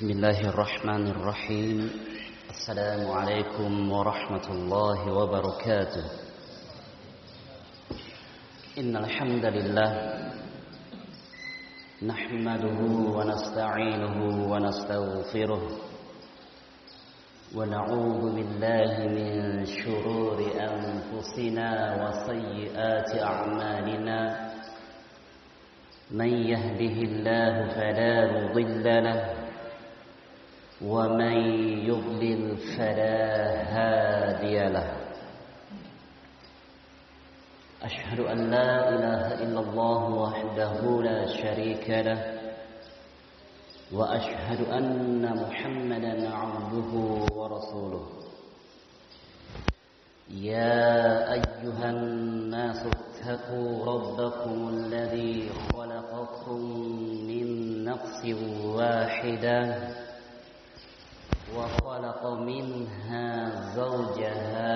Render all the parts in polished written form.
Bismillahirrahmanirrahim. Assalamualaikum warahmatullahi wabarakatuh. Innal hamdalillah nahmaduhu wa nasta'inuhu wa nastaghfiruh wa na'udzu billahi min shururi anfusina wa sayyiati a'malina. Man yahdihillahu fala mudilla lahu ومن يضلل فلا هادي له أشهد أن لا إله إلا الله وحده لا شريك له وأشهد أن محمدا عبده ورسوله يا أيها الناس اتقوا ربكم الذي خلقكم من نفس واحدة وخلق منها زوجها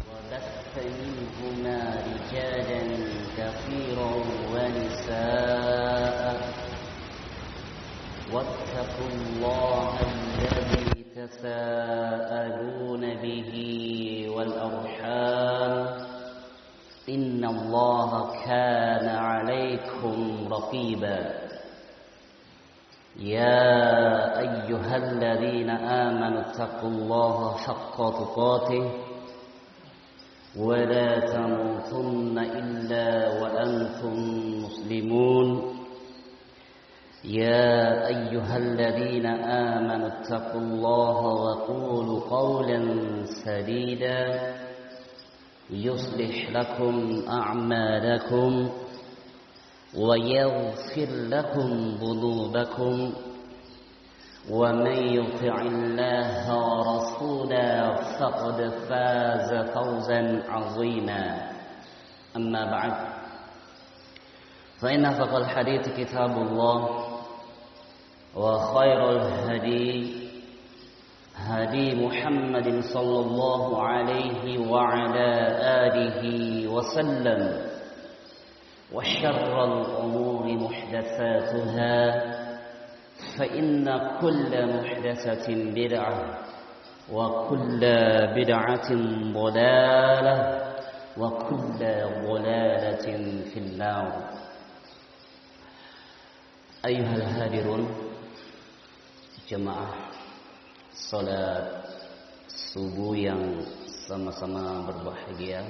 وبث منهما رجالا كثيرا ونساء واتقوا الله الذي تساءلون به والأرحام إن الله كان عليكم رقيبا يا أيها الذين آمنوا اتقوا الله حق تقاته ولا تموتن إلا وأنتم مسلمون يا أيها الذين آمنوا اتقوا الله وقولوا قولا سديدا يصلح لكم أعمالكم ويغفر لكم ذنوبكم ومن يطع الله ورسوله فقد فاز فوزا عظيما أما بعد فإن أصدق الحديث كتاب الله وخير الهدي هدي محمد صلى الله عليه وعلى آله وسلم وشر الأمور محدثاتها فإن كل محدثة بدعة وكل بدعة ضلالة وكل ضلالة في النار. أيها الهادرون jemaah salat subuh yang sama-sama berbahagia.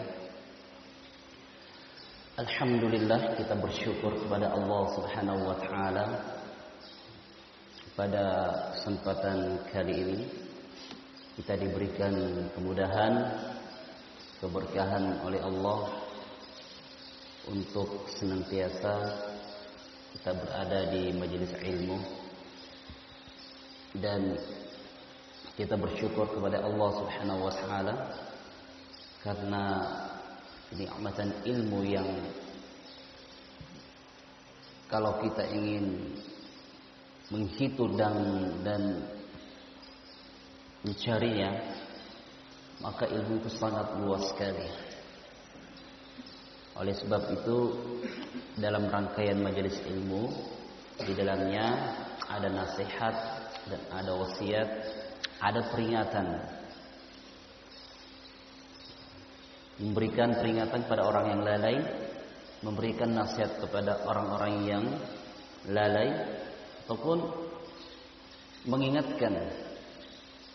Alhamdulillah, kita bersyukur kepada Allah Subhanahu wa taala pada kesempatan kali ini kita diberikan kemudahan, keberkahan oleh Allah untuk senantiasa kita berada di majelis ilmu, dan kita bersyukur kepada Allah Subhanahu wa taala karena kenikmatan ilmu yang kalau kita ingin menghitung dan mencarinya, maka ilmu itu sangat luas sekali. Oleh sebab itu, dalam rangkaian majelis ilmu, di dalamnya ada nasihat dan ada wasiat, ada peringatan. Memberikan peringatan kepada orang yang lalai, memberikan nasihat kepada orang-orang yang lalai, ataupun mengingatkan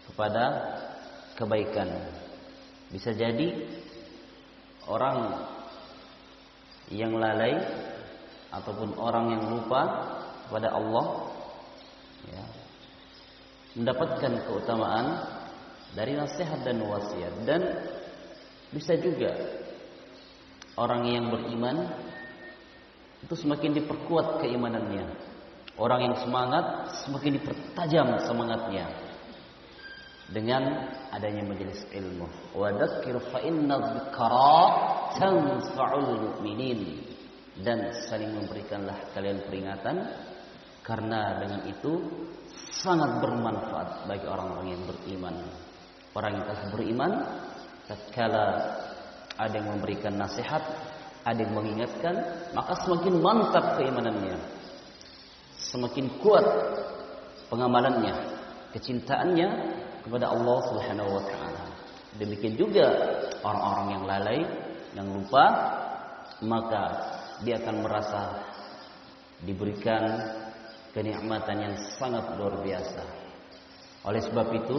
kepada kebaikan. Bisa jadi orang yang lalai ataupun orang yang lupa kepada Allah ya, mendapatkan keutamaan dari nasihat dan wasiat. Dan bisa juga orang yang beriman itu semakin diperkuat keimanannya. Orang yang semangat semakin dipertajam semangatnya dengan adanya majelis ilmu. Wa dzakir fa inna dzikra tanfa'ul mu'minin. Dan saling memberikanlah kalian peringatan, karena dengan itu sangat bermanfaat bagi orang-orang yang beriman. Orang yang telah beriman, tatkala ada yang memberikan nasihat, ada yang mengingatkan, maka semakin mantap keimanannya, semakin kuat pengamalannya, kecintaannya kepada Allah Subhanahu wa taala. Demikian juga orang-orang yang lalai, yang lupa, maka dia akan merasa diberikan kenikmatan yang sangat luar biasa. Oleh sebab itu,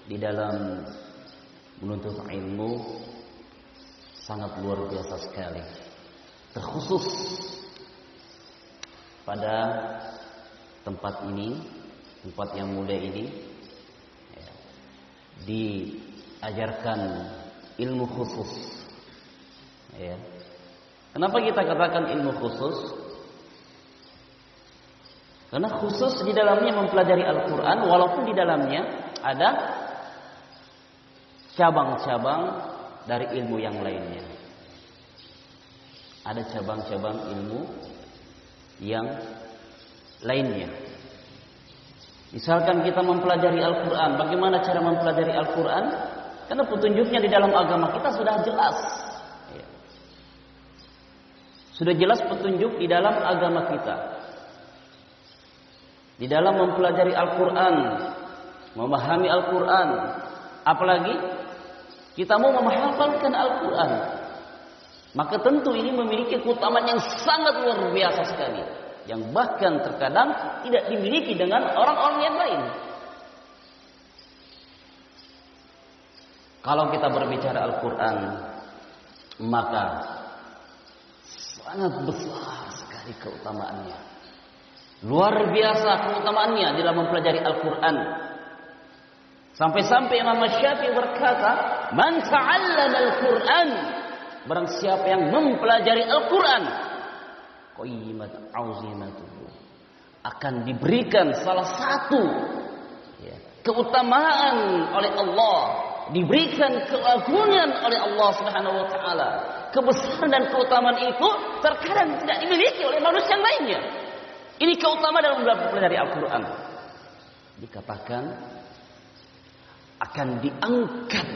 di dalam menuntut ilmu sangat luar biasa sekali. Terkhusus pada tempat ini, tempat yang mulia ini, diajarkan ilmu khusus. Ya. Kenapa kita katakan ilmu khusus? Karena khusus di dalamnya mempelajari Al-Quran, walaupun di dalamnya ada cabang-cabang dari ilmu yang lainnya. Ada cabang-cabang ilmu yang lainnya. Misalkan kita mempelajari Al-Quran, bagaimana cara mempelajari Al-Quran? Karena petunjuknya di dalam agama kita sudah jelas. Sudah jelas petunjuk di dalam agama kita. Di dalam mempelajari Al-Quran, memahami Al-Quran, apalagi kita mau menghafalkan Al-Quran, maka tentu ini memiliki keutamaan yang sangat luar biasa sekali, yang bahkan terkadang tidak dimiliki dengan orang-orang yang lain. Kalau kita berbicara Al-Quran, maka sangat besar sekali keutamaannya. Luar biasa keutamaannya dalam mempelajari Al-Quran. Sampai-sampai Imam Syafi'i berkata, "Man ta'allama Al-Quran," barang siapa yang mempelajari Al-Quran, qayyimat auzimatuhu, akan diberikan salah satu keutamaan oleh Allah, diberikan keagungan oleh Allah Subhanahu wa taala. Kebesaran dan keutamaan itu terkadang tidak dimiliki oleh manusia yang lainnya. Ini keutamaan dalam mempelajari Al-Quran. Dikatakan akan diangkat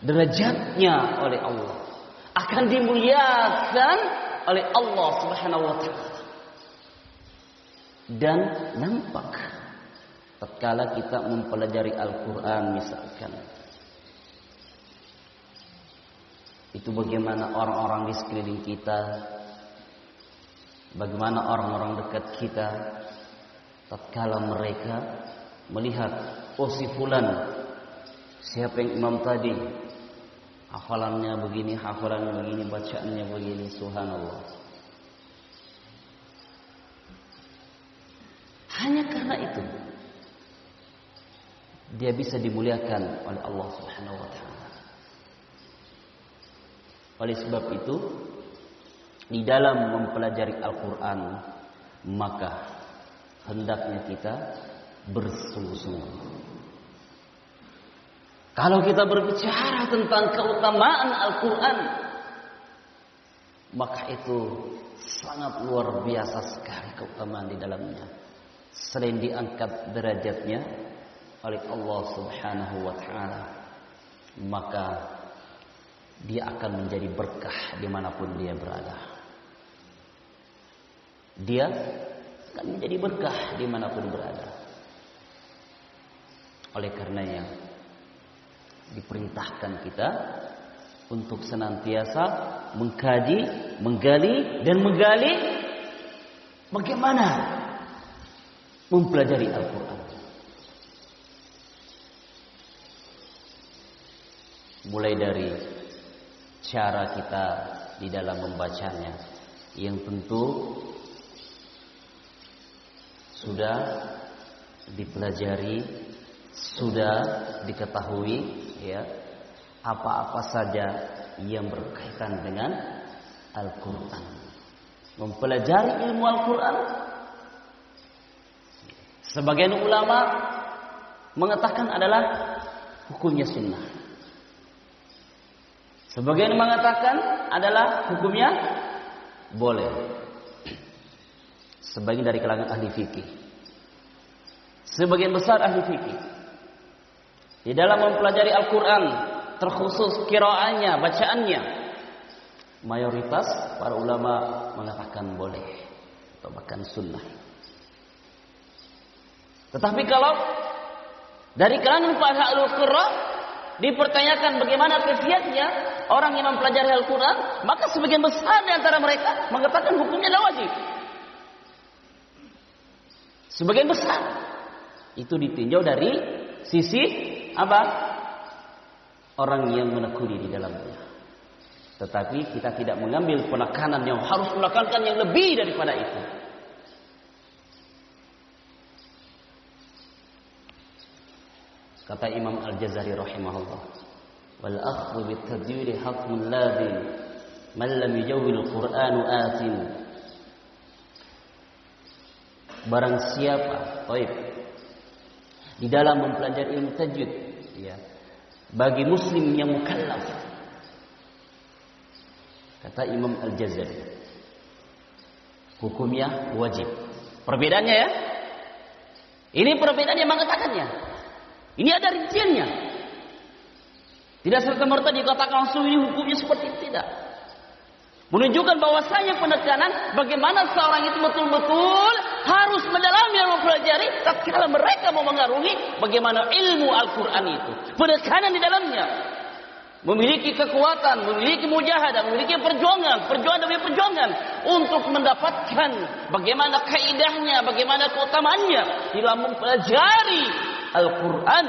derajatnya oleh Allah, akan dimuliakan oleh Allah Subhanahu wa taala. Dan nampak tatkala kita mempelajari Al-Quran, misalkan, itu bagaimana orang-orang di sekeliling kita, bagaimana orang-orang dekat kita, tatkala mereka melihat, oh si fulan, siapa yang imam tadi, hafalannya begini, hafalannya begini, bacaannya begini, subhanallah. Hanya karena itu dia bisa dimuliakan oleh Allah Subhanahu wa taala. Oleh sebab itu, di dalam mempelajari Al-Quran, maka hendaknya kita bersungguh-sungguh. Kalau kita berbicara tentang keutamaan Al-Quran, maka itu sangat luar biasa sekali keutamaan di dalamnya. Selain diangkat derajatnya oleh Allah Subhanahu wa taala, maka dia akan menjadi berkah dimanapun dia berada. Dia akan menjadi berkah dimanapun berada. Oleh karenanya diperintahkan kita untuk senantiasa mengkaji, menggali dan menggali bagaimana mempelajari Al-Quran. Mulai dari cara kita di dalam membacanya, yang tentu sudah dipelajari, sudah diketahui, ya, apa-apa saja yang berkaitan dengan Al-Quran. Mempelajari ilmu Al-Quran, sebagian ulama mengatakan adalah hukumnya sunnah. Sebagian mengatakan adalah hukumnya boleh. Sebagian dari kalangan ahli fikih, sebagian besar ahli fikih, di dalam mempelajari Al-Quran, terkhusus qiraatnya, bacaannya, mayoritas para ulama mengatakan boleh atau bahkan sunnah. Tetapi kalau dari kalangan para ahlul qurra dipertanyakan bagaimana kefiatnya orang yang mempelajari Al-Quran, maka sebagian besar di antara mereka mengatakan hukumnya adalah wajib. Sebagian besar itu ditinjau dari sisi apa? Orang yang menekuni di dalamnya. Tetapi kita tidak mengambil penekanan yang harus menekankan yang lebih daripada itu. Kata Imam Al-Jazari rahimahullah, wal akhdhu bit tadwir haqqun ladin man lam yujawwil Qur'anu atin. Barang siapa di dalam mempelajari ilmu tajwid, ya, bagi muslim yang mukallaf, kata Imam Al-Jazari, hukumnya wajib. Perbedaannya ya, ini perbedaan yang mengatakannya. Ini ada rinciannya. Tidak serta-merta dikatakan langsung ini hukumnya seperti itu, tidak. Menunjukkan bahwasanya penekanan bagaimana seorang itu betul-betul harus mendalami dan mempelajari tatkala mereka mau mengarungi bagaimana ilmu Al-Quran itu. Penekanan di dalamnya. Memiliki kekuatan, memiliki mujahadah, memiliki perjuangan demi perjuangan untuk mendapatkan bagaimana kaidahnya, bagaimana keutamaannya dalam mempelajari Al-Quran.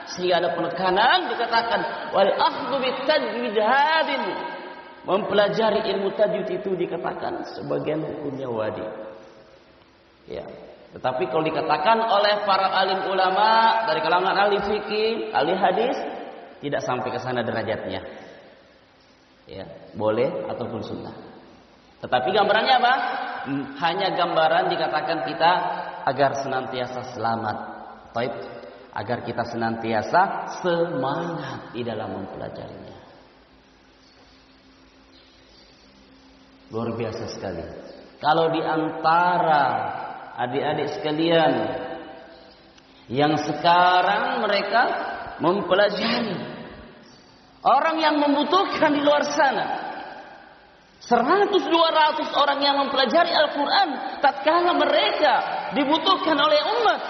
Sehingga ada penekanan dikatakan wal akhdhu bit tajwid hadin. Mempelajari ilmu tajwid itu dikatakan sebagian hukumnya wajib. Ya. Tetapi kalau dikatakan oleh para alim ulama dari kalangan ahli fikih, ahli hadis, tidak sampai ke sana derajatnya. Ya, boleh ataupun sunnah. Tetapi gambarannya apa? Hanya gambaran dikatakan kita agar senantiasa selamat. Taib, agar kita senantiasa semangat di dalam mempelajarinya. Luar biasa sekali. Kalau di antara adik-adik sekalian yang sekarang mereka mempelajari, orang yang membutuhkan di luar sana 100-200 orang yang mempelajari Al-Quran, tatkala mereka dibutuhkan oleh umat,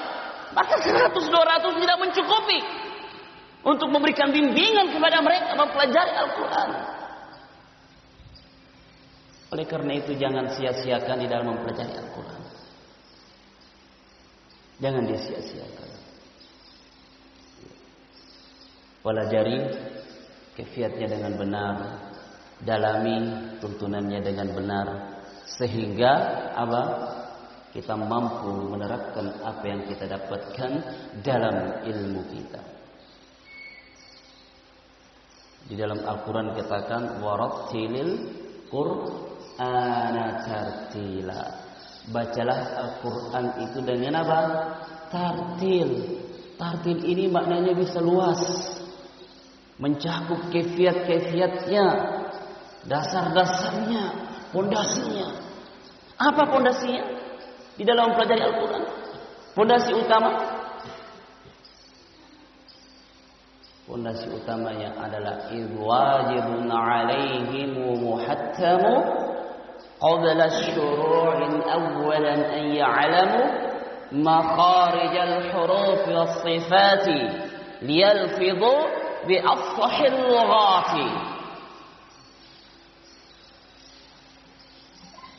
maka 100-200 tidak mencukupi untuk memberikan bimbingan kepada mereka mempelajari Al-Quran. Oleh karena itu jangan sia-siakan di dalam mempelajari Al-Quran. Jangan disia-siakan. Pelajari kefiatnya dengan benar, dalami tuntunannya dengan benar, sehingga apa? Kita mampu menerapkan apa yang kita dapatkan dalam ilmu kita. Di dalam Al-Quran dikatakan warattilil Qur'ana tartila. Bacalah Al-Quran itu dengan apa? Tartil. Tartil ini maknanya bisa luas, mencakup kefiat-kefiatnya, dasar-dasarnya, pondasinya. Apa pondasinya? Di dalam mempelajari Al-Quran, pondasi utama. Pondasi utamanya adalah wajibun alaihim muhattamu qabla syuru'in awwalan an ya'lamu makharij al-huruf was-sifati liyalfidhu bi afsahil lughati.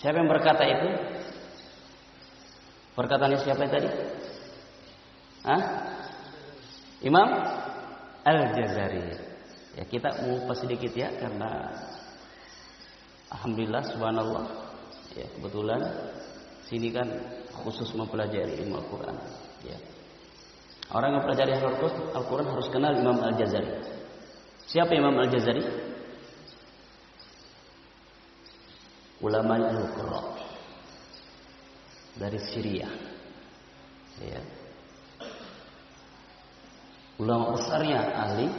Siapa yang berkata itu? Perkataannya siapa tadi? Imam Al-Jazari. Ya, kita mau sedikit ya, karena alhamdulillah subhanallah, ya kebetulan sini kan khusus mempelajari ilmu Al-Quran. Ya. Orang yang mempelajari Al-Quran harus kenal Imam Al-Jazari. Siapa Imam Al-Jazari? Ulama Al-Qurra dari Syria. Ya. Ulama besarnya ahli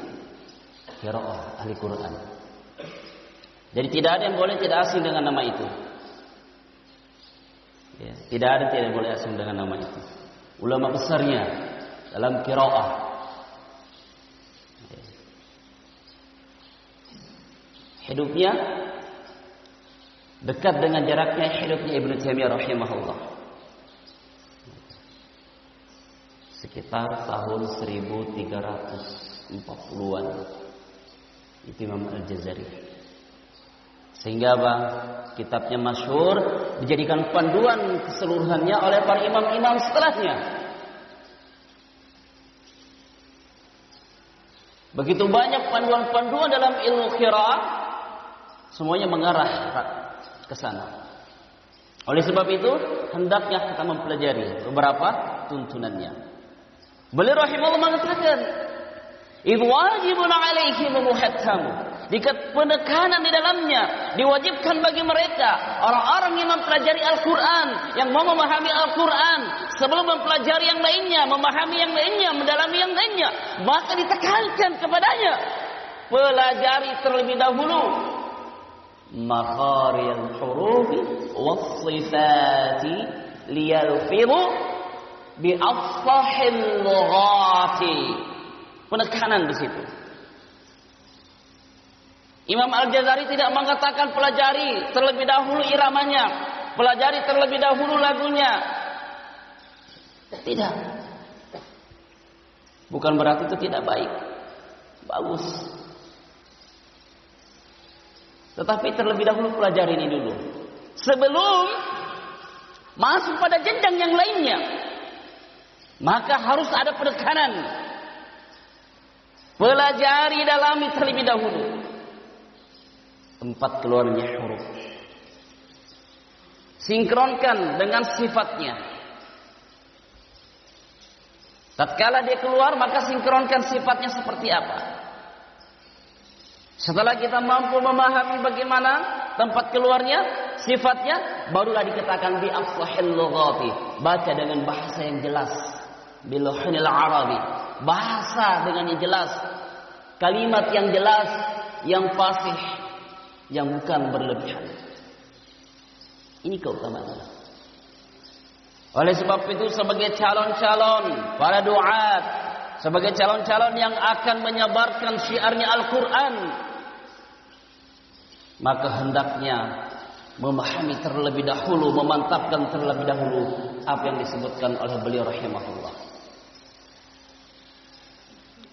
qiraah, ahli Quran. Jadi tidak ada yang boleh tidak asing dengan nama itu. Ya, tidak ada yang boleh asing dengan nama itu. Ulama besarnya dalam qiraah. Ya. Hidupnya dekat dengan jaraknya hidupnya Ibnu Taimiyah rahimahullah. sekitar tahun 1340-an. Itu Imam Al-Jazari. Sehingga apa? Kitabnya masyhur, dijadikan panduan keseluruhannya oleh para imam-imam setelahnya. Begitu banyak panduan-panduan dalam ilmu qiraah, semuanya mengarah ke sana. Oleh sebab itu, hendaknya kita mempelajari beberapa tuntunannya. Beliau rahimahullah mengatakan, "Idh wajibun 'alaihim muhattam." Dikat penekanan di dalamnya diwajibkan bagi mereka orang-orang yang mempelajari Al-Quran, yang mau memahami Al-Quran sebelum mempelajari yang lainnya, memahami yang lainnya, mendalami yang lainnya, maka ditekankan kepadanya pelajari terlebih dahulu makhariyal hurufi was-sifati liyalfiru bi afsahil lughati. Penekanan di situ. Imam Al-Jazari tidak mengatakan pelajari terlebih dahulu iramanya, pelajari terlebih dahulu lagunya. Tidak. Bukan berarti itu tidak baik. Bagus. Tetapi terlebih dahulu pelajari ini dulu. Sebelum masuk pada jenjang yang lainnya, maka harus ada penekanan. Pelajari dalami terlebih dahulu tempat keluarnya huruf. Sinkronkan dengan sifatnya. Tatkala dia keluar, maka sinkronkan sifatnya seperti apa. Setelah kita mampu memahami bagaimana tempat keluarnya, sifatnya, barulah dikatakan bi afsahil lughati. Baca dengan bahasa yang jelas. Biluhunil arabi. Bahasa dengan yang jelas. Kalimat yang jelas, yang fasih, yang bukan berlebihan. Ini keutamaan. Oleh sebab itu, sebagai calon-calon para duat, sebagai calon-calon yang akan menyebarkan syiarnya Al-Quran, maka hendaknya memahami terlebih dahulu, memantapkan terlebih dahulu apa yang disebutkan oleh beliau rahimahullah.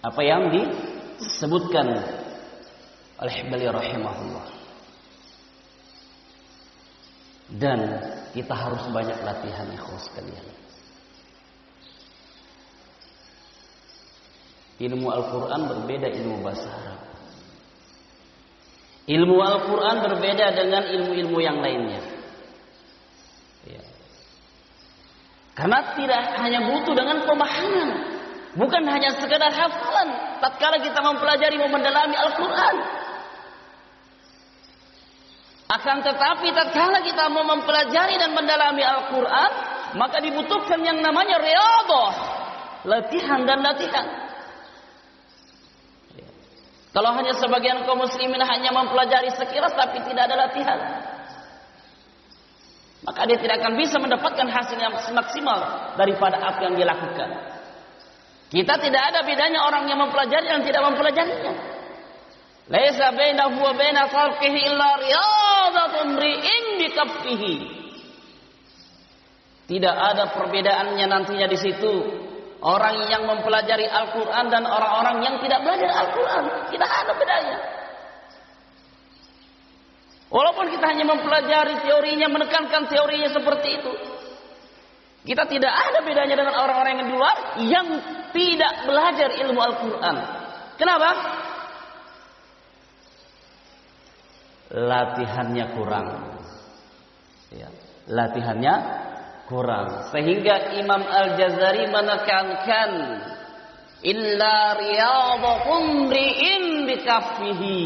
Apa yang disebutkan oleh beliau rahimahullah. Dan kita harus banyak latihan ikhwas sekalian. Ilmu Al-Quran berbeda ilmu bahasa Arab. Ilmu Al-Quran berbeda dengan ilmu-ilmu yang lainnya. Ya. Karena tidak hanya butuh dengan pemahaman, bukan hanya sekedar hafalan. Tatkala kita mempelajari, mendalami Al-Quran, akan tetapi tatkala kita mau mempelajari dan mendalami Al-Quran, maka dibutuhkan yang namanya riyadhah, latihan dan latihan. Kalau hanya sebagian kaum muslimin hanya mempelajari sekilas tapi tidak ada latihan, maka dia tidak akan bisa mendapatkan hasil yang maksimal daripada apa yang dia lakukan. Kita tidak ada bedanya orang yang mempelajari dan tidak mempelajarinya. Laisa bainahu wa baina khalqihi illa riyadhatun ri'in bi kaffihi. Tidak ada perbedaannya nantinya di situ. Orang yang mempelajari Al-Quran dan orang-orang yang tidak belajar Al-Quran, tidak ada bedanya. Walaupun kita hanya mempelajari teorinya, menekankan teorinya seperti itu, kita tidak ada bedanya dengan orang-orang yang di luar yang tidak belajar ilmu Al-Quran. Kenapa? Latihannya kurang. Ya, latihannya kurang. Sehingga Imam Al-Jazari menekankan illa riyadhatun ri'in bikaffihi.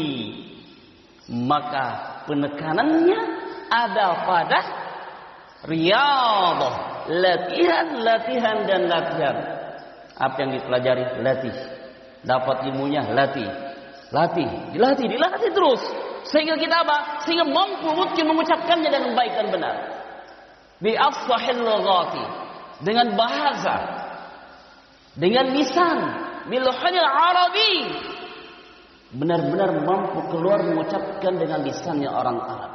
Maka penekanannya ada pada riyadhah, latihan dan latihan. Apa yang dipelajari, latih. Dapat ilmunya, latih. Dilatih terus. Sehingga kita apa? Sehingga mampu mungkin mengucapkannya dengan baik dan benar. Bi afsahil lughati, dengan bahasa, dengan lisan, bil luhunil arabi. Benar-benar mampu keluar mengucapkan dengan lisannya orang Arab.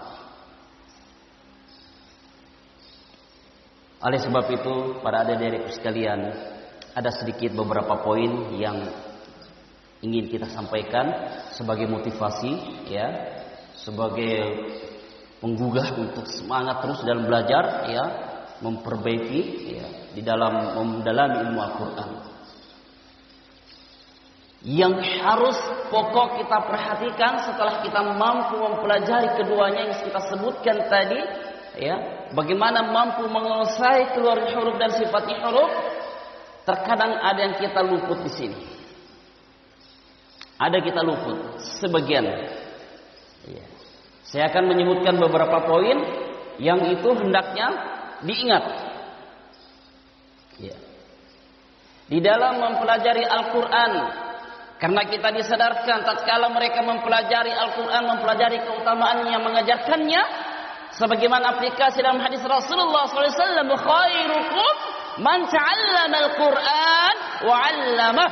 Oleh sebab itu, para adik-adikku sekalian, ada sedikit beberapa poin yang ingin kita sampaikan sebagai motivasi, ya, sebagai menggugah untuk semangat terus dalam belajar, ya, memperbaiki, ya, di dalam mendalami ilmu Al-Quran. Yang harus pokok kita perhatikan setelah kita mampu mempelajari keduanya yang kita sebutkan tadi, ya, bagaimana mampu menguasai keluar huruf dan sifatnya huruf. Terkadang ada yang kita luput di sini. Ada kita luput sebagian. Ya. Saya akan menyebutkan beberapa poin yang itu hendaknya diingat. Ya. Di dalam mempelajari Al-Quran, karena kita disadarkan tatkala mereka mempelajari Al-Quran, mempelajari keutamaannya, mengajarkannya, sebagaimana aplikasi dalam hadis Rasulullah SAW, khairukum man ta'allama Al-Quran wa 'allamah.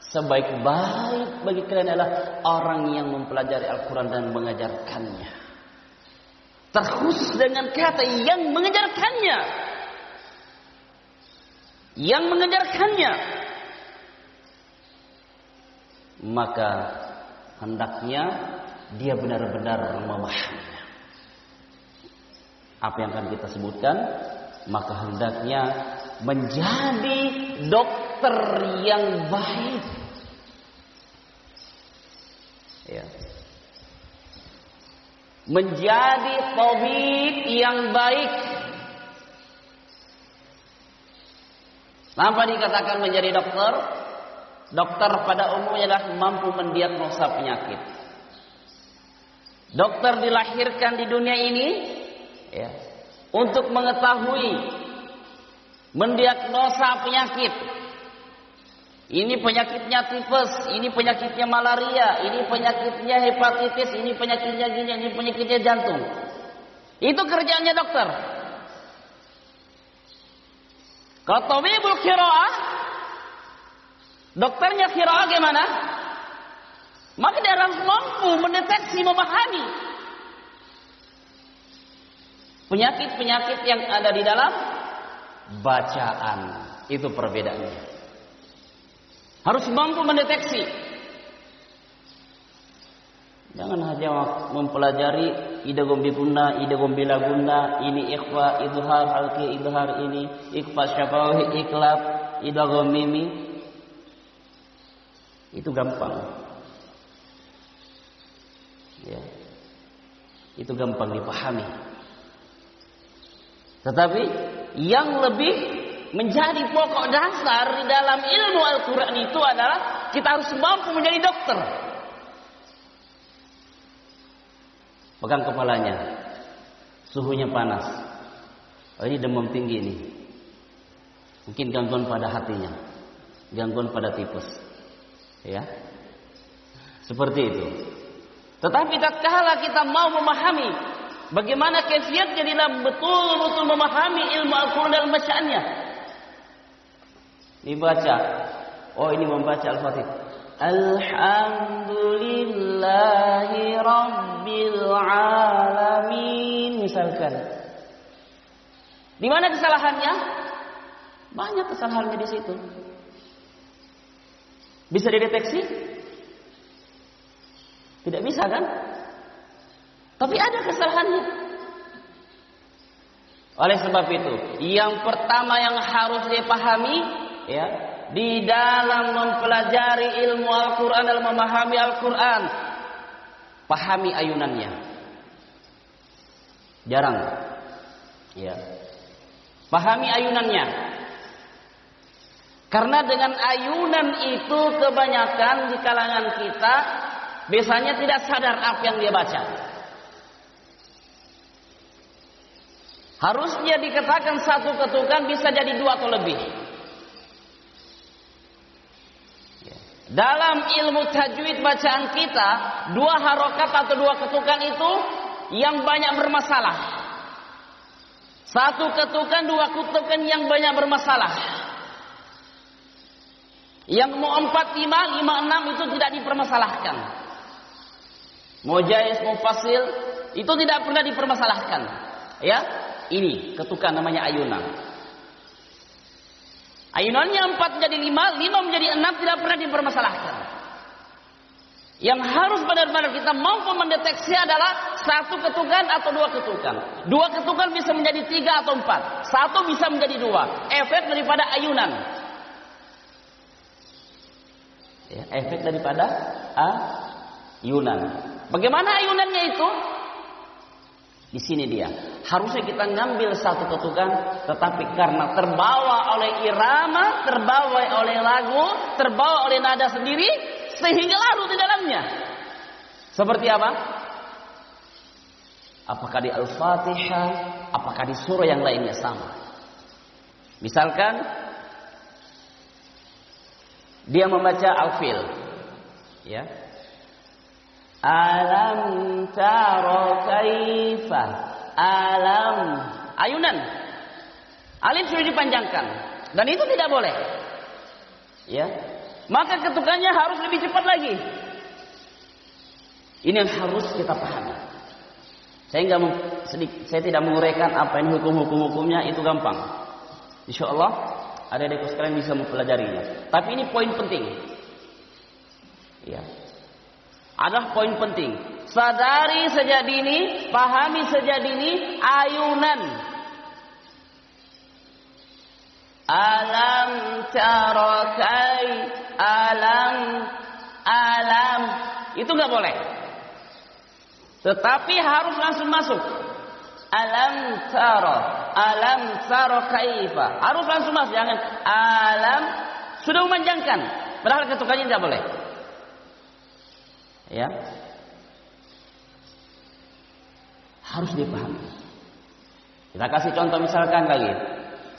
Sebaik-baik bagi kalian adalah orang yang mempelajari Al-Quran dan mengajarkannya. Terkhusus dengan kata yang mengajarkannya. Yang mengajarkannya. Maka hendaknya dia benar-benar memahaminya. Apa yang akan kita sebutkan, maka hendaknya menjadi dokter yang baik, ya, menjadi tabib yang baik. Kenapa dikatakan menjadi dokter? Dokter pada umumnya adalah mampu mendiagnosa penyakit. Dokter dilahirkan di dunia ini, ya, untuk mengetahui, mendiagnosa penyakit. Ini penyakitnya tipes, ini penyakitnya malaria, ini penyakitnya hepatitis, ini penyakitnya gini, ini penyakitnya jantung. Itu kerjaannya dokter. Kalau tabibul qiraah, dokternya qiraah gimana? Maka dia harus mampu mendeteksi, memahami penyakit-penyakit yang ada di dalam bacaan. Itu perbedaannya. Harus mampu mendeteksi. Jangan hanya mempelajari idgham bi gunna, idgham bila gunna, ini ikhfa, idhar, halqi, idhar, ini ikhfa syafawi, iklab, idgham mimi. Itu gampang. Ya. Itu gampang dipahami. Tetapi yang lebih menjadi pokok dasar di dalam ilmu Al-Quran itu adalah kita harus mampu menjadi dokter. Pegang kepalanya, suhunya panas. Oh, ini demam tinggi ini. Mungkin gangguan pada hatinya, gangguan pada tipes, ya, seperti itu. Tetapi tatkala kita mau memahami bagaimana kaifiatnya dalam betul-betul memahami ilmu Al-Quran dalam bacaannya, dibaca, oh ini membaca Al-Fatihah, Alhamdulillahi Rabbil Alamin, misalkan. Di mana kesalahannya? Banyak kesalahannya di situ. Bisa dideteksi? Tidak bisa kan? Tapi ada kesalahannya. Oleh sebab itu, yang pertama yang harus dipahami, ya, di dalam mempelajari ilmu Al-Quran, dalam memahami Al-Quran, pahami ayunannya. Jarang, ya, pahami ayunannya. Karena dengan ayunan itu kebanyakan di kalangan kita biasanya tidak sadar apa yang dia baca. Harusnya dikatakan satu ketukan bisa jadi dua atau lebih. Dalam ilmu tajwid bacaan kita, dua harokat atau dua ketukan itu yang banyak bermasalah. Satu ketukan, dua ketukan yang banyak bermasalah. Yang mau 4, 5, 5, 6 itu tidak dipermasalahkan. Mau jais, mau fasil, itu tidak pernah dipermasalahkan. Ya, ini ketukan namanya ayunan. Ayunannya 4 menjadi 5, 5 menjadi 6 tidak pernah dipermasalahkan. Yang harus benar-benar kita mampu mendeteksi adalah 1 ketukan atau 2 ketukan. 2 ketukan bisa menjadi 3 atau 4. 1 bisa menjadi 2. Efek daripada ayunan. Ya, efek daripada ayunan. Bagaimana ayunannya itu? Di sini dia. Harusnya kita ngambil 1 ketukan, tetapi karena terbawa oleh irama, terbawa oleh lagu, terbawa oleh nada sendiri, sehingga larut di dalamnya. Seperti apa? Apakah di Al-Fatihah, apakah di surah yang lainnya sama? Misalkan dia membaca Al-Fil, ya. Alam taro kaifa, alam, ayunan, alif sudah dipanjangkan, dan itu tidak boleh, ya. Maka ketukannya harus lebih cepat lagi. Ini yang harus kita pahami. Saya tidak menguraikan apa ini hukum-hukumnya, itu gampang. Insya Allah adik-adikku sekalian bisa mempelajarinya. Tapi ini poin penting, ya. Adalah poin penting. Sadari sejak dini, pahami sejak dini ayunan. Alam tarakai, alam. Itu nggak boleh. Tetapi harus langsung masuk. Alam taro kaifa. Harus langsung masuk, jangan alam sudah memanjangkan. Padahal ketukannya tidak boleh. Ya, harus dipahami. Kita kasih contoh misalkan lagi,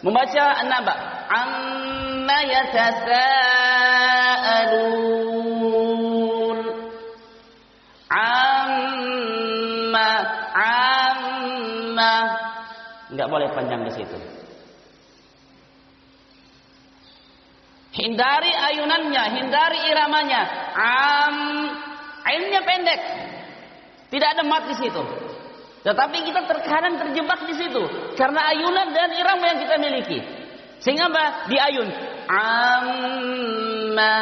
membaca An-Naba, amma yatasaalun, amma, nggak boleh panjang di situ. Hindari ayunannya, hindari iramanya. Ainnya pendek, tidak ada mat di situ. Tetapi kita terkadang terjebak di situ karena ayunan dan irama yang kita miliki. Sehingga apa? Diayun. Amma.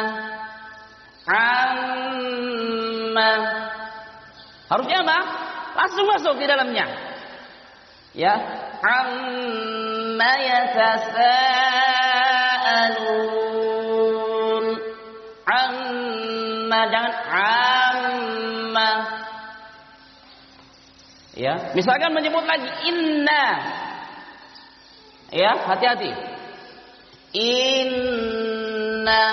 Harusnya apa? Langsung masuk di dalamnya. Ya. Amma yatasaalun. Amma, jangan amma. Ya, misalkan menyebut lagi inna. Ya, hati-hati. Inna.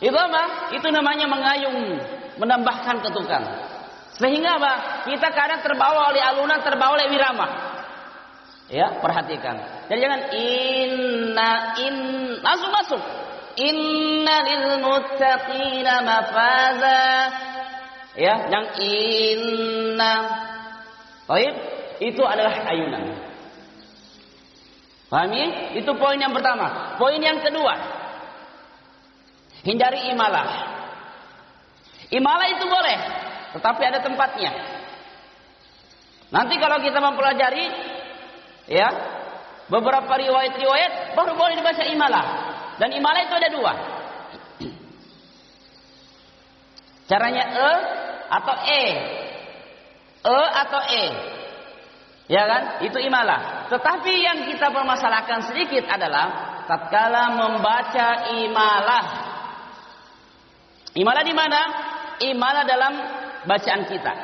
Itu apa? Itu namanya mengayun, menambahkan ketukan. Sehingga apa? Kita kadang terbawa oleh alunan, terbawa oleh wirama. Ya, perhatikan. Jadi jangan langsung masuk. Inna lil muttaqina mafaza. Ya, yang inna. Baik, itu adalah ayunan. Pahami? Itu poin yang pertama. Poin yang kedua, hindari imalah. Imalah itu boleh, tetapi ada tempatnya. Nanti kalau kita mempelajari, ya, beberapa riwayat-riwayat baru boleh dibaca imalah. Dan imalah itu ada 2. Caranya atau atau ya kan? Itu imalah. Tetapi yang kita permasalahkan sedikit adalah tatkala membaca imalah. Imalah di mana? Imalah dalam bacaan kita.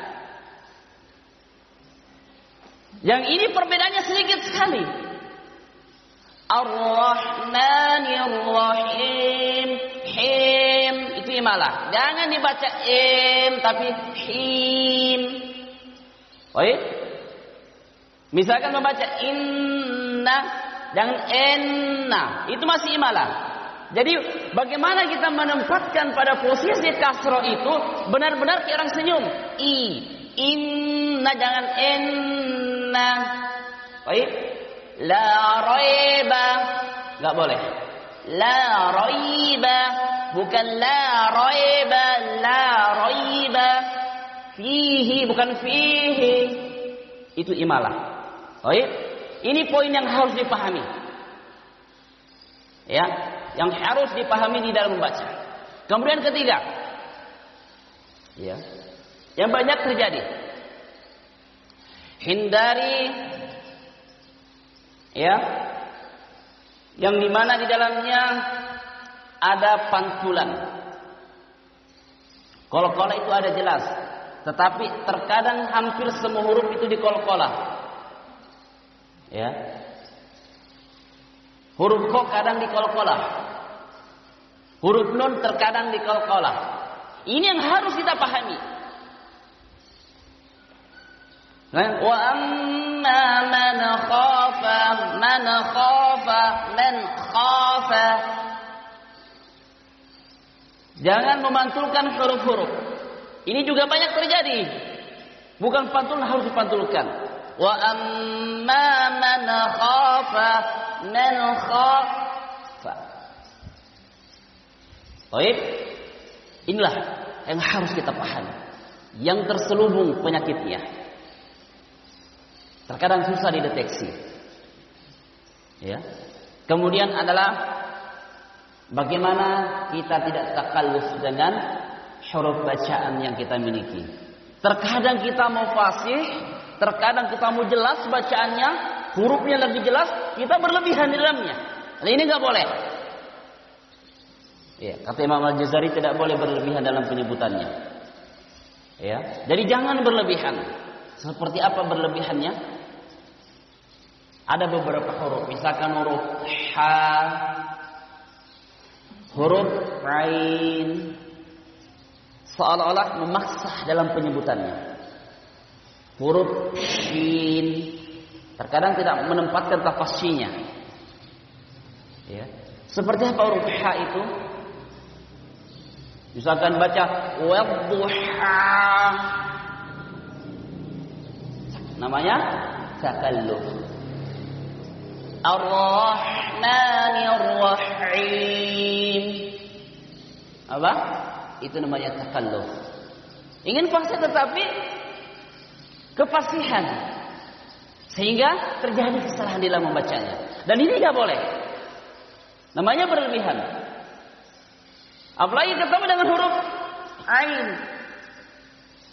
Yang ini perbedaannya sedikit sekali. Ar-Rahmanir-Rahim, him, itu imalah. Jangan dibaca tapi him. Baik. Misalkan membaca inna, jangan enna, itu masih imalah. Jadi bagaimana kita menempatkan pada posisi kasroh itu benar-benar kayak orang senyum. Inna, jangan enna. Baik. La raiba, nggak boleh. La raiba, bukan la raiba. Fihi, bukan fihi. Itu imalah. Baik. Ini poin yang harus dipahami. Ya, yang harus dipahami di dalam membaca. Kemudian ketiga, ya, yang banyak terjadi, hindari, ya, yang dimana di dalamnya ada pantulan. Qalqalah itu ada jelas, tetapi terkadang hampir semua huruf itu diqalqalah. Ya, huruf ko kadang diqalqalah, huruf nun terkadang diqalqalah. Ini yang harus kita pahami. Wa amma man khafa. Jangan memantulkan huruf-huruf. Ini juga banyak terjadi. Bukan pantul, harus dipantulkan. Wa amma man khafa. Baik. Inilah yang harus kita pahami. Yang terselubung penyakitnya. Terkadang susah dideteksi. Ya. Kemudian adalah bagaimana kita tidak takalluf dengan huruf bacaan yang kita miliki. Terkadang kita mau fasih, terkadang kita mau jelas bacaannya, hurufnya lebih jelas, kita berlebihan di dalamnya. Nah, ini nggak boleh. Ya, kata Imam Al-Jazari tidak boleh berlebihan dalam penyebutannya. Ya, jadi jangan berlebihan. Seperti apa berlebihannya? Ada beberapa huruf, misalkan huruf ha, huruf ain, seolah-olah memaksa dalam penyebutannya. Huruf shin, terkadang tidak menempatkan tafasyinya. Ya. Seperti apa huruf ha itu? Misalkan baca wadduha, namanya takalluf. Ar-Rahmanir Rahim, apa? Itu namanya takalluf. Ingin fasih tetapi kefasihan, sehingga terjadi kesalahan dalam membacanya. Dan ini tidak boleh. Namanya berlebihan. Apalagi ketemu dengan huruf ain,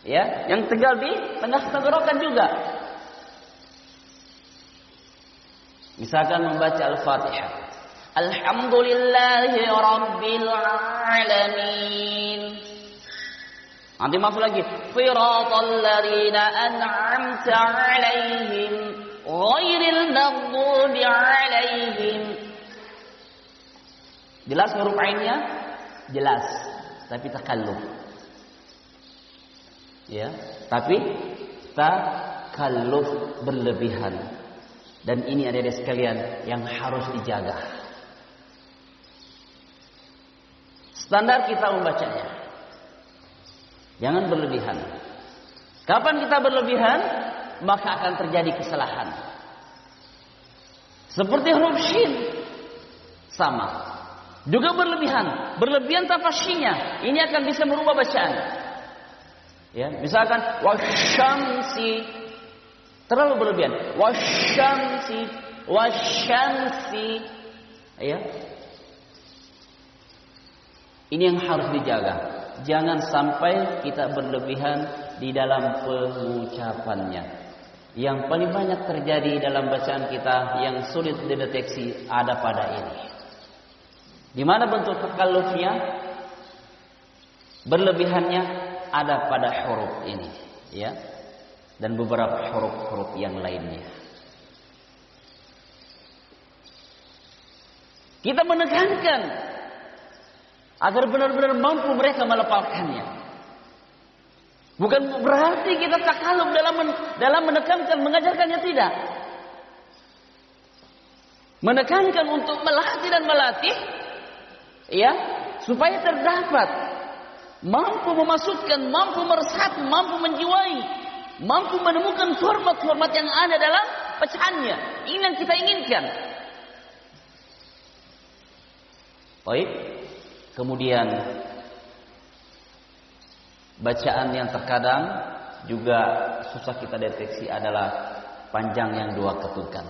ya, yang tinggal di tengah tenggorokan juga. Misalkan membaca Al-Fatihah, Alhamdulillahi Rabbil Alamin. Nanti masuk lagi, Siratal ladzina an'amta 'alaihim ghairil maghdubi 'alaihim. Jelas huruf ainnya? Jelas, tapi takalluf. Ya, tapi takalluf berlebihan. Dan ini adik-adik sekalian yang harus dijaga. Standar kita membacanya. Jangan berlebihan. Kapan kita berlebihan, maka akan terjadi kesalahan. Seperti huruf shin, sama. Juga berlebihan. Berlebihan tafasyinya. Ini akan bisa merubah bacaan. Ya, misalkan wasyamsi, terlalu berlebihan. Wasyamsi. Ya. Ini yang harus dijaga. Jangan sampai kita berlebihan di dalam pengucapannya. Yang paling banyak terjadi dalam bacaan kita yang sulit dideteksi ada pada ini. Di mana bentuk takallufnya? Berlebihannya ada pada huruf ini, ya. Dan beberapa huruf-huruf yang lainnya. Kita menekankan agar benar-benar mampu mereka melafalkannya. Bukan berarti kita takalluf dalam menekankan, mengajarkannya, tidak. Menekankan untuk melatih dan melatih, ya, supaya terdapat mampu memasukkan, mampu meresapi, mampu menjiwai, mampu menemukan format-format yang ada dalam bacaannya. Ini yang kita inginkan. Baik. Kemudian bacaan yang terkadang juga susah kita deteksi adalah panjang yang dua ketukan.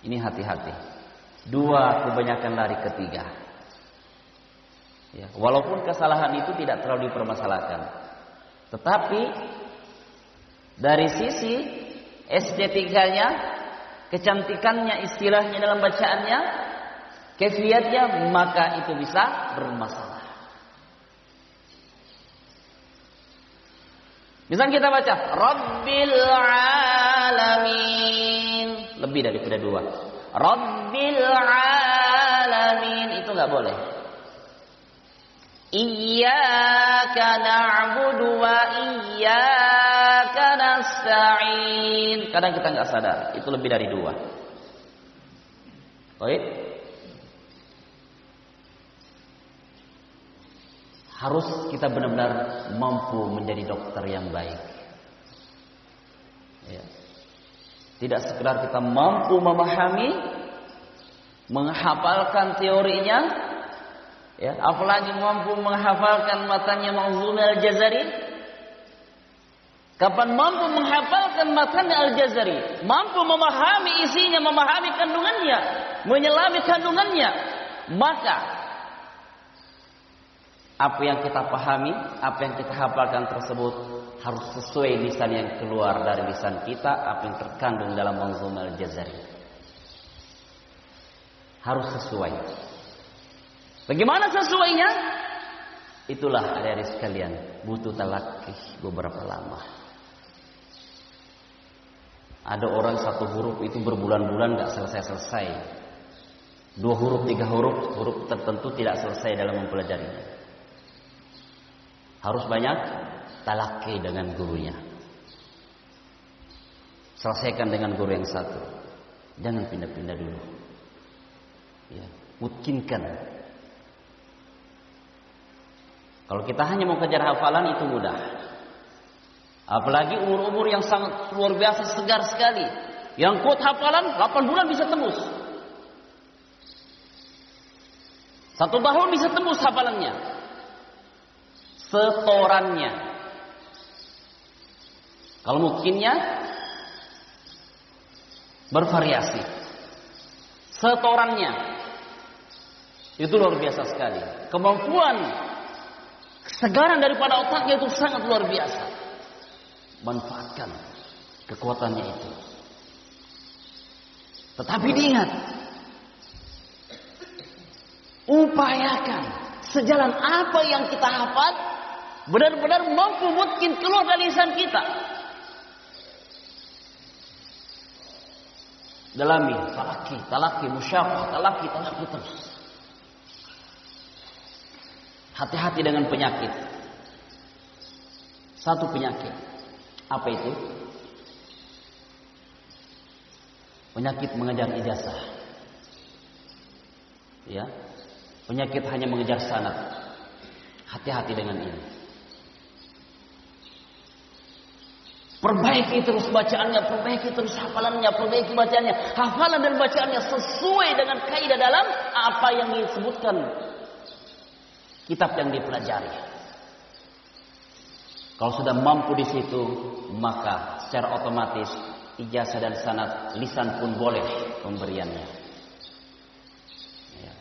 Ini hati-hati. 2, kebanyakan lari ke 3. Ya, walaupun kesalahan itu tidak terlalu dipermasalahkan, tetapi dari sisi estetikanya, kecantikannya, istilahnya dalam bacaannya, kefiyatnya, maka itu bisa bermasalah. Misalnya kita baca Rabbil Alamin, lebih daripada 2. Rabbil Alamin, itu nggak boleh. Iyyaka na'budu wa iyyaka nasta'in. Kadang kita nggak sadar, itu lebih dari 2. Baik. Harus kita benar-benar mampu menjadi dokter yang baik. Ya. Tidak sekedar kita mampu memahami, menghafalkan teorinya, ya, apalagi mampu menghafalkan matanya Manzum Al-Jazari. Kapan mampu menghafalkan matanya Al-Jazari, mampu memahami isinya, memahami kandungannya, menyelami kandungannya, maka apa yang kita pahami, apa yang kita hafalkan tersebut harus sesuai lisan yang keluar dari lisan kita, apa yang terkandung dalam Manzum Al-Jazari. Harus sesuai. Bagaimana sesuainya? Itulah adik-adik sekalian, butuh talaqih beberapa lama. Ada orang 1 huruf itu berbulan-bulan gak selesai-selesai. 2 huruf, 3 huruf tertentu tidak selesai dalam mempelajarinya. Harus banyak talaqih dengan gurunya. Selesaikan dengan guru yang satu. Jangan pindah-pindah dulu. Ya, mungkinkan. Kalau kita hanya mau kejar hafalan itu mudah. Apalagi umur-umur yang sangat luar biasa segar sekali. Yang kuat hafalan 8 bulan bisa tembus. 1 tahun bisa tembus hafalannya. Setorannya. Kalau mungkinnya bervariasi. Setorannya itu luar biasa sekali. Kemampuan kesegaran daripada otaknya itu sangat luar biasa. Manfaatkan kekuatannya itu. Tetapi diingat, upayakan sejalan apa yang kita hafal benar-benar mampu mungkin keluar dari lisan kita. Dalami, talaqi, musyafah, talaqi terus. Hati-hati dengan penyakit. 1 penyakit. Apa itu? Penyakit mengejar ijazah. Ya. Penyakit hanya mengejar sanad. Hati-hati dengan ini. Perbaiki terus bacaannya, perbaiki terus hafalannya, perbaiki bacaannya. Hafalan dan bacaannya sesuai dengan kaidah dalam apa yang disebutkan kitab yang dipelajari. Kalau sudah mampu di situ, maka secara otomatis ijazah dan sanad lisan pun boleh pemberiannya. Ya.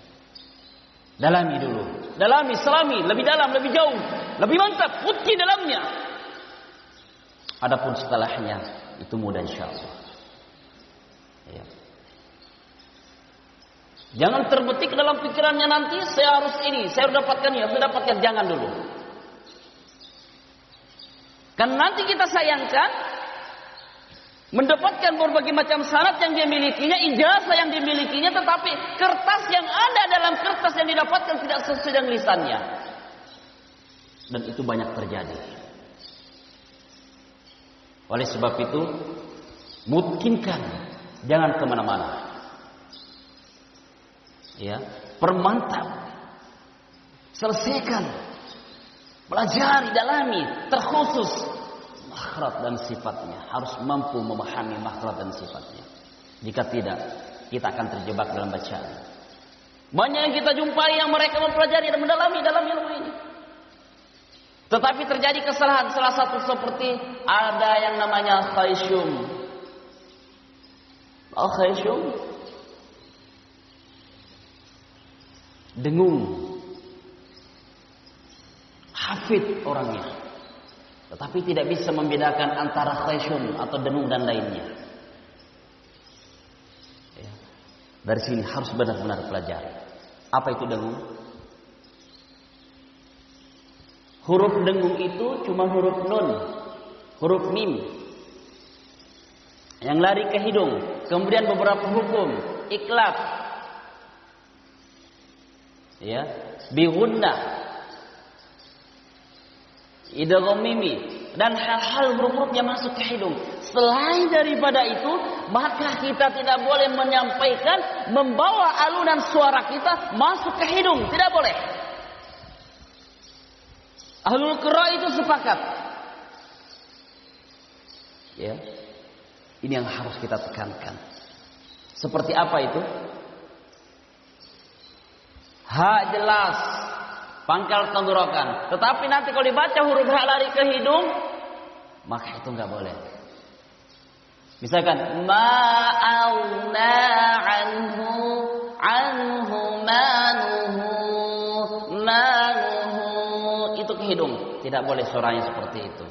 Dalami dulu, selami, lebih dalam, lebih jauh, lebih mantap, putih dalamnya. Adapun setelahnya itu mudah insyaallah. Ya. Jangan terbetik dalam pikirannya nanti saya harus ini, saya harus dapatkan ini, harus dapatkan, jangan dulu. Kan nanti kita sayangkan mendapatkan berbagai macam syarat yang dimilikinya, ijazah yang dimilikinya, tetapi kertas yang ada dalam kertas yang didapatkan tidak sesuai dengan lisannya. Dan itu banyak terjadi. Oleh sebab itu, mungkinkan jangan kemana-mana. Ya, permantap, selesaikan, pelajari, dalami, terkhusus makhraj dan sifatnya. Harus mampu memahami makhraj dan sifatnya. Jika tidak, kita akan terjebak dalam bacaan. Banyak yang kita jumpai yang mereka mempelajari dan mendalami dalam ilmu ini. Tetapi terjadi kesalahan, salah satu seperti ada yang namanya khaysyum. Khaysyum dengung, hafid orangnya, tetapi tidak bisa membedakan antara khasyun atau dengung dan lainnya. Ya. Dari sini harus benar-benar pelajari. Apa itu dengung? Huruf dengung itu cuma huruf nun, huruf mim yang lari ke hidung. Kemudian beberapa hukum, iklab, ya, bigunnah, idgham mimi, dan hal-hal huruf-huruf yang masuk ke hidung. Selain daripada itu, maka kita tidak boleh menyampaikan, membawa alunan suara kita masuk ke hidung, tidak boleh. Ahlul qiraah itu sepakat. Ya. Ini yang harus kita tekankan. Seperti apa itu? Ha jelas, pangkal tenggorokan. Tetapi nanti kalau dibaca huruf ha lari ke hidung, maka itu nggak boleh. Misalkan ma'auna anhu manuhu, itu ke hidung. Tidak boleh suaranya seperti itu.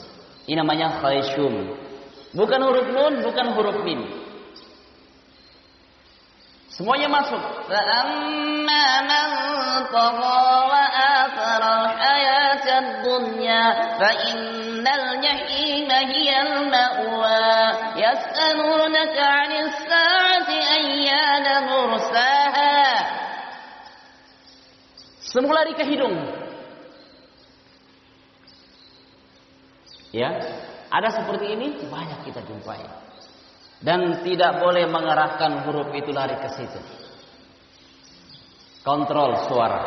Ini namanya khayshum. Bukan huruf nun, bukan huruf mim. Semuanya masuk. Amma man tagha wa athara al-hayata ad-dunya fa innal jahima hiya al-ma'wa yas'alunaka 'anis sa'ati ayyana mursaha. Semua lari ke hidung. Ya, ada seperti ini banyak kita jumpai. Dan tidak boleh mengarahkan huruf itu lari ke situ. Kontrol suara.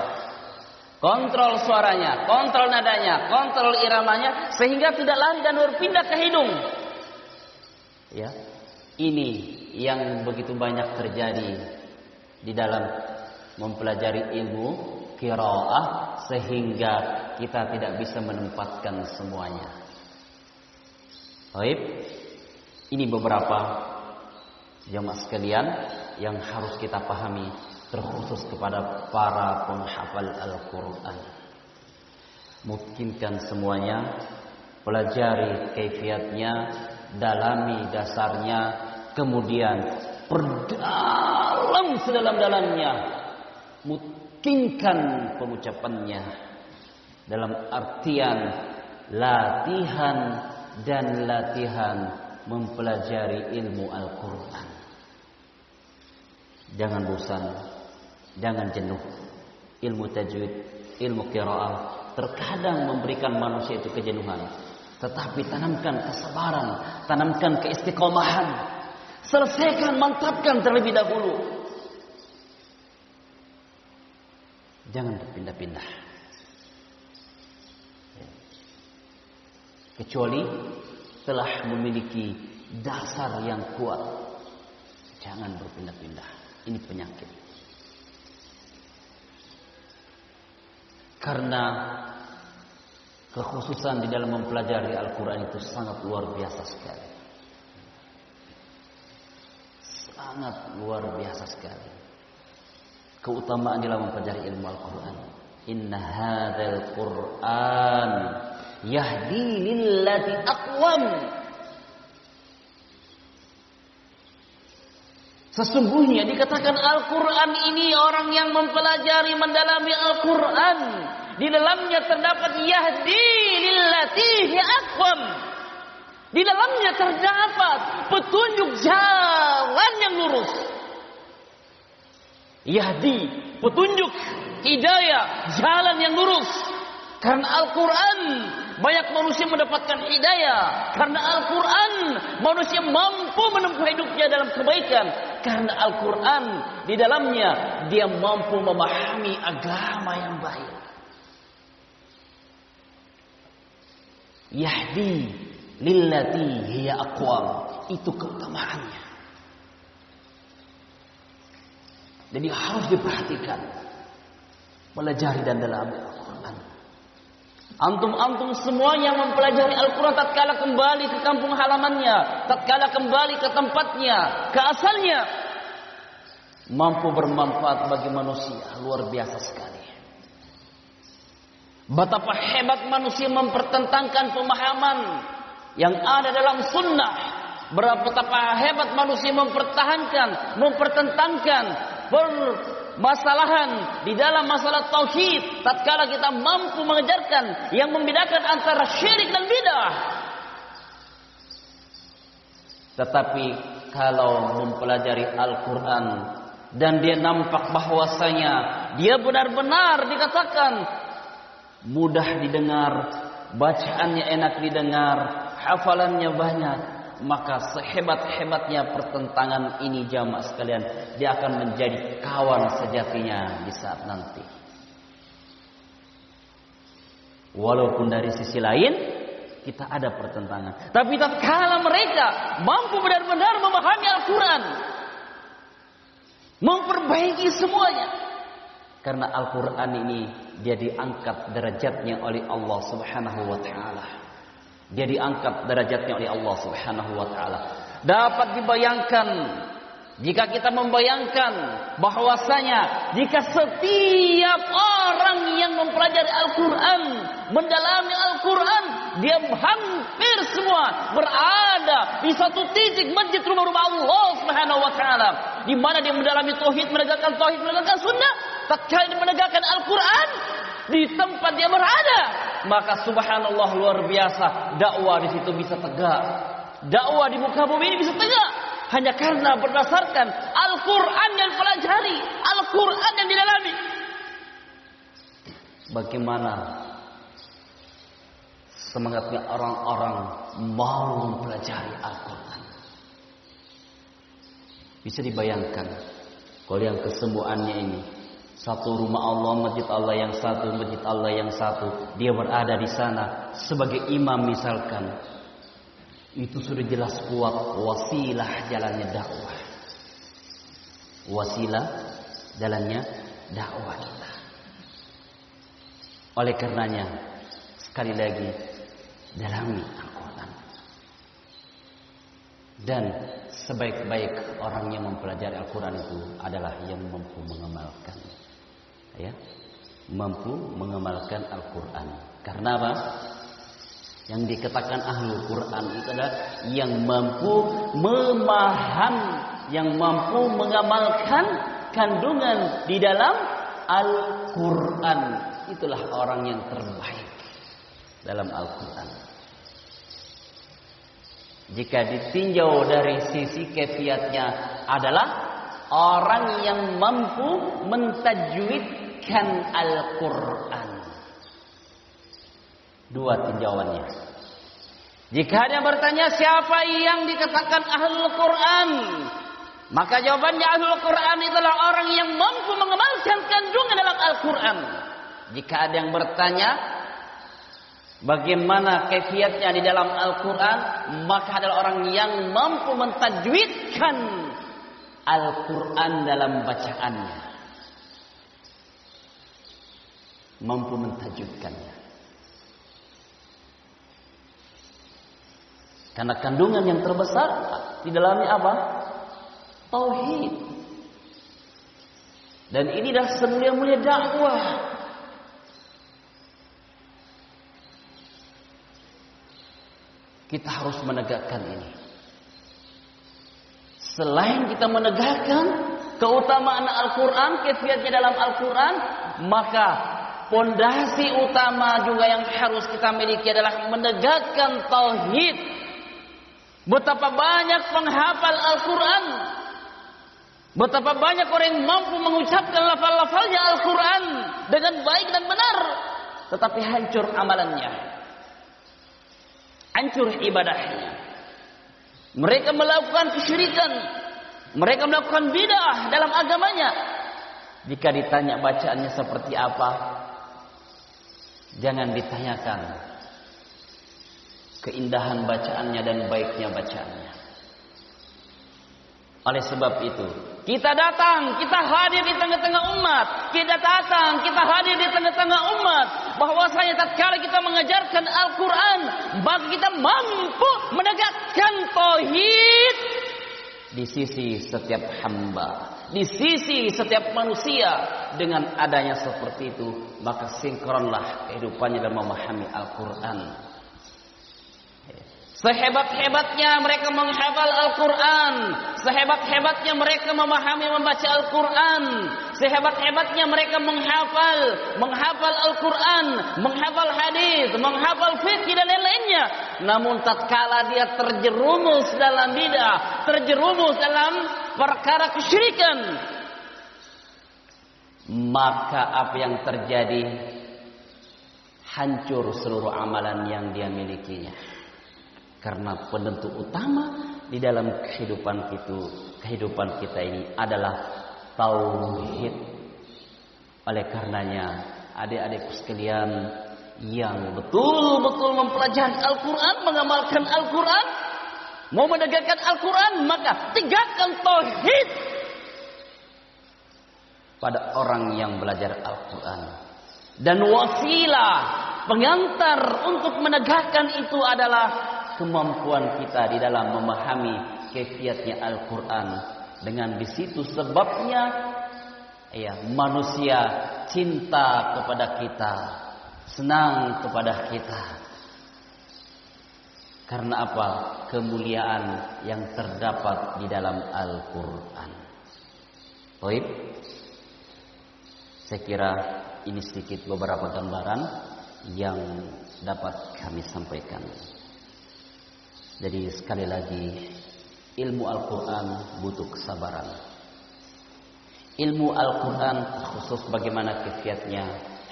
Kontrol suaranya, kontrol nadanya, kontrol iramanya sehingga tidak lari dan huruf pindah ke hidung. Ya. Ini yang begitu banyak terjadi di dalam mempelajari ilmu qiraah sehingga kita tidak bisa menempatkan semuanya. Baik. Ini beberapa jamaah sekalian yang harus kita pahami terkhusus kepada para penghafal Al-Quran. Mungkinkan semuanya, pelajari kaifiatnya, dalami dasarnya, kemudian perdalam sedalam-dalamnya, mungkinkan pengucapannya dalam artian latihan dan latihan mempelajari ilmu Al-Quran. Jangan bosan, jangan jenuh. Ilmu tajwid, ilmu qiraah terkadang memberikan manusia itu kejenuhan. Tetapi tanamkan kesabaran, tanamkan keistiqomahan. Selesaikan, mantapkan terlebih dahulu. Jangan berpindah-pindah. Kecuali telah memiliki dasar yang kuat. Jangan berpindah-pindah. Ini penyakit. Karena kekhususan di dalam mempelajari Al-Quran itu sangat luar biasa sekali. Sangat luar biasa sekali. Keutamaan dalam mempelajari ilmu Al-Quran. Inna hadzal Qur'an yahdi lillati aqwam. Sesungguhnya dikatakan Al-Quran ini orang yang mempelajari, mendalami Al-Quran, di dalamnya terdapat yahdi lillati aqwam. Di dalamnya terdapat petunjuk jalan yang lurus. Yahdi, petunjuk, hidayah, jalan yang lurus. Karena Al-Quran banyak manusia mendapatkan hidayah. Karena Al-Quran manusia mampu menempuh hidupnya dalam kebaikan. Karena Al-Quran di dalamnya dia mampu memahami agama yang baik. Yahdi lillati hiya aqwam. Itu keutamaannya. Jadi harus diperhatikan. Pelajari dan dalami Al-Quran. Antum-antum semua yang mempelajari Al-Quran tatkala kembali ke kampung halamannya, tatkala kembali ke tempatnya, ke asalnya, mampu bermanfaat bagi manusia, luar biasa sekali. Betapa hebat manusia mempertentangkan pemahaman yang ada dalam sunnah. Betapa hebat manusia mempertentangkan permasalahan di dalam masalah tauhid. Tatkala kita mampu mengejarkan yang membedakan antara syirik dan bid'ah. Tetapi kalau mempelajari Al-Quran dan dia nampak bahwasanya dia benar-benar dikatakan mudah didengar, bacaannya enak didengar, hafalannya banyak, maka sehebat-hebatnya pertentangan ini jamaah sekalian, dia akan menjadi kawan sejatinya di saat nanti. Walaupun dari sisi lain kita ada pertentangan, tapi tatkala mereka mampu benar-benar memahami Al-Quran, memperbaiki semuanya, karena Al-Quran ini dia diangkat derajatnya oleh Allah Subhanahu wa taala. Dia diangkat derajatnya oleh Allah Subhanahu wa taala. Dapat dibayangkan jika kita membayangkan bahwasanya jika setiap orang yang mempelajari Al-Quran, mendalami Al-Quran, dia hampir semua berada di satu titik masjid rumah-rumah Allah Subhanahu wa taala, di mana dia mendalami tauhid, menegakkan sunnah, tatkala dia menegakkan Al-Quran di tempat dia berada, maka subhanallah luar biasa, dakwah di situ bisa tegak. Dakwah di muka bumi ini bisa tegak hanya karena berdasarkan Al-Quran yang dipelajari, Al-Quran yang didalami. Bagaimana semangatnya orang-orang mau mempelajari Al-Quran? Bisa dibayangkan kalau yang kesemuanya ini, satu rumah Allah, masjid Allah yang satu, masjid Allah yang satu, dia berada di sana sebagai imam misalkan, itu sudah jelas kuat wasilah jalannya dakwah. Wasilah jalannya dakwah kita. Oleh karenanya sekali lagi dalami Al-Quran. Dan sebaik-baik orang yang mempelajari Al-Quran itu adalah yang mampu mengamalkan. Ya, mampu mengamalkan Al-Quran. Karena apa? Yang dikatakan ahlul Quran itu adalah yang mampu memahami, yang mampu mengamalkan kandungan di dalam Al-Quran. Itulah orang yang terbaik dalam Al-Quran. Jika ditinjau dari sisi kefiatnya adalah orang yang mampu mentajwidkan Al-Quran. Dua tinjauannya. Jika ada yang bertanya siapa yang dikatakan ahlul Quran, maka jawabannya ahlul Quran itulah orang yang mampu mengamalkan kandungan dalam Al-Quran. Jika ada yang bertanya bagaimana kefiatnya di dalam Al-Quran, maka adalah orang yang mampu mentajwidkan Al-Quran dalam bacaannya, mampu mentajwidkannya. Karena kandungan yang terbesar di dalamnya apa? Tauhid. Dan ini adalah semulia-mulia dakwah. Kita harus menegakkan ini. Selain kita menegakkan keutamaan Al-Quran, kefiatnya dalam Al-Quran, maka pondasi utama juga yang harus kita miliki adalah menegakkan tauhid. Betapa banyak penghafal Al-Quran, betapa banyak orang yang mampu mengucapkan lafal-lafalnya Al-Quran dengan baik dan benar, tetapi hancur amalannya, hancur ibadahnya. Mereka melakukan kesyirikan, mereka melakukan bid'ah dalam agamanya. Jika ditanya bacaannya seperti apa, jangan ditanyakan keindahan bacaannya dan baiknya bacaannya. Oleh sebab itu, kita datang, kita hadir di tengah-tengah umat. Kita datang, kita hadir di tengah-tengah umat. Bahwasanya tatkala kita mengajarkan Al-Quran, maka kita mampu menegakkan tauhid di sisi setiap hamba, di sisi setiap manusia. Dengan adanya seperti itu, maka sinkronlah kehidupannya dalam memahami Al-Quran. Sehebat-hebatnya mereka menghafal Al-Quran, sehebat-hebatnya mereka memahami membaca Al-Quran, sehebat-hebatnya mereka menghafal Al-Quran, menghafal hadis, menghafal fikih dan lain-lainnya. Namun tatkala dia terjerumus dalam bid'ah, terjerumus dalam perkara kesyirikan, maka apa yang terjadi? Hancur seluruh amalan yang dia milikinya. Karena penentu utama di dalam kehidupan kita ini adalah tauhid. Oleh karenanya, adik-adikku sekalian yang betul-betul mempelajari Al-Quran, mengamalkan Al-Quran, mau menegakkan Al-Quran, maka tegakkan tauhid pada orang yang belajar Al-Quran. Dan wasilah pengantar untuk menegakkan itu adalah kemampuan kita di dalam memahami kaifiatnya Al-Quran. Dengan di situ sebabnya manusia cinta kepada kita, senang kepada kita. Karena apa? Kemuliaan yang terdapat di dalam Al-Quran. Baik, saya kira ini sedikit beberapa gambaran yang dapat kami sampaikan. Jadi sekali lagi, ilmu Al-Quran butuh kesabaran. Ilmu Al-Quran khusus bagaimana kaifiatnya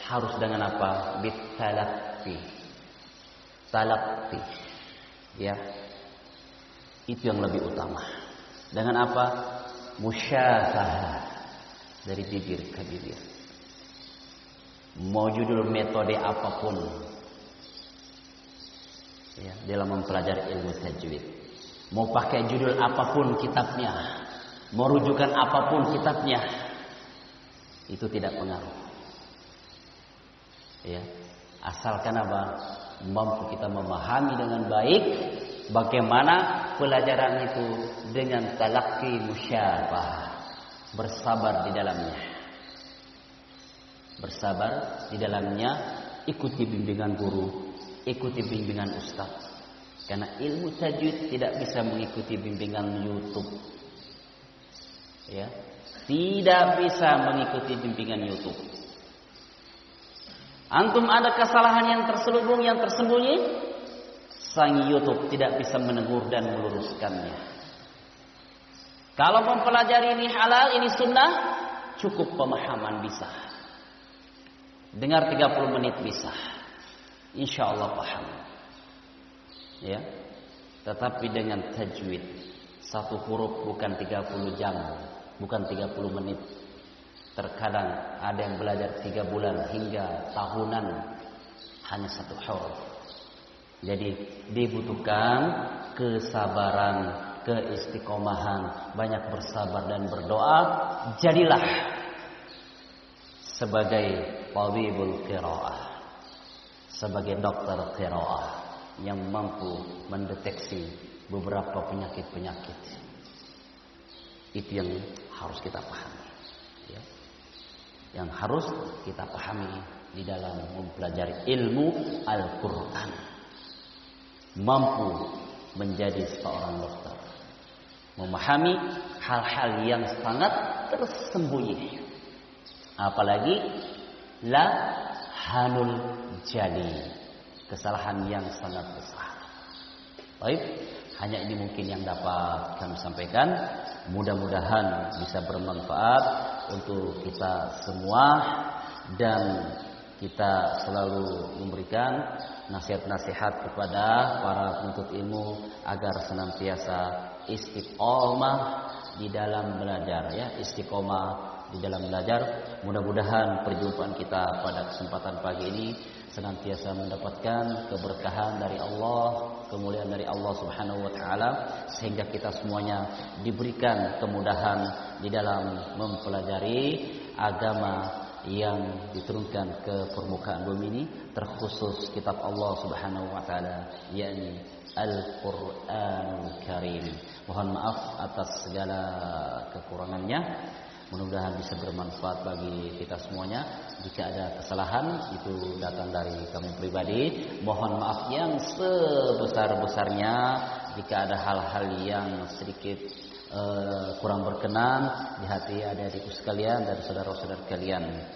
harus dengan apa? Bitalaqi. Talaqi. Ya. Itu yang lebih utama. Dengan apa? Musyafahah. Dari bibir ke bibir. Mau judul metode apapun, ya, dalam mempelajari ilmu tajwid, mau pakai judul apapun kitabnya, mau rujukan apapun kitabnya, itu tidak pengaruh. Ya, asalkan apa? Mampu kita memahami dengan baik bagaimana pelajaran itu dengan talaqi musyafah, bersabar di dalamnya. Bersabar di dalamnya, ikuti bimbingan guru, ikuti bimbingan ustaz. Karena ilmu tajwid tidak bisa mengikuti bimbingan YouTube. Ya, tidak bisa mengikuti bimbingan YouTube. Antum ada kesalahan yang terselubung, yang tersembunyi, sang YouTube tidak bisa menegur dan meluruskannya. Kalau mempelajari ini halal, ini sunnah, cukup pemahaman bisa. Dengar 30 menit bisa. Insya Allah paham. Ya. Tetapi dengan tajwid, satu huruf bukan 30 jam, bukan 30 menit. Terkadang ada yang belajar 3 bulan hingga tahunan hanya satu huruf. Jadi dibutuhkan kesabaran, keistiqomahan, banyak bersabar dan berdoa. Jadilah sebagai tabibul qiraah, sebagai dokter qiraah yang mampu mendeteksi beberapa penyakit-penyakit. Itu yang harus kita pahami, ya. Yang harus kita pahami di dalam mempelajari ilmu Al-Quran. Mampu menjadi seorang dokter, memahami hal-hal yang sangat tersembunyi, apalagi lahanul jali, kesalahan yang sangat besar. Baik, hanya ini mungkin yang dapat kami sampaikan. Mudah-mudahan bisa bermanfaat untuk kita semua, dan kita selalu memberikan nasihat-nasihat kepada para penuntut ilmu agar senantiasa istiqomah di dalam belajar, ya, istiqomah di dalam belajar. Mudah-mudahan perjumpaan kita pada kesempatan pagi ini senantiasa mendapatkan keberkahan dari Allah, kemuliaan dari Allah Subhanahu wa taala, sehingga kita semuanya diberikan kemudahan di dalam mempelajari agama yang diturunkan ke permukaan bumi ini, terkhusus kitab Allah Subhanahu wa taala, yakni Al-Qur'anul Karim. Mohon maaf atas segala kekurangannya. Mudah-mudahan bisa bermanfaat bagi kita semuanya. Jika ada kesalahan itu datang dari kami pribadi. Mohon maaf yang sebesar-besarnya jika ada hal-hal yang sedikit kurang berkenan di hati adik-adikku sekalian dan saudara-saudara kalian.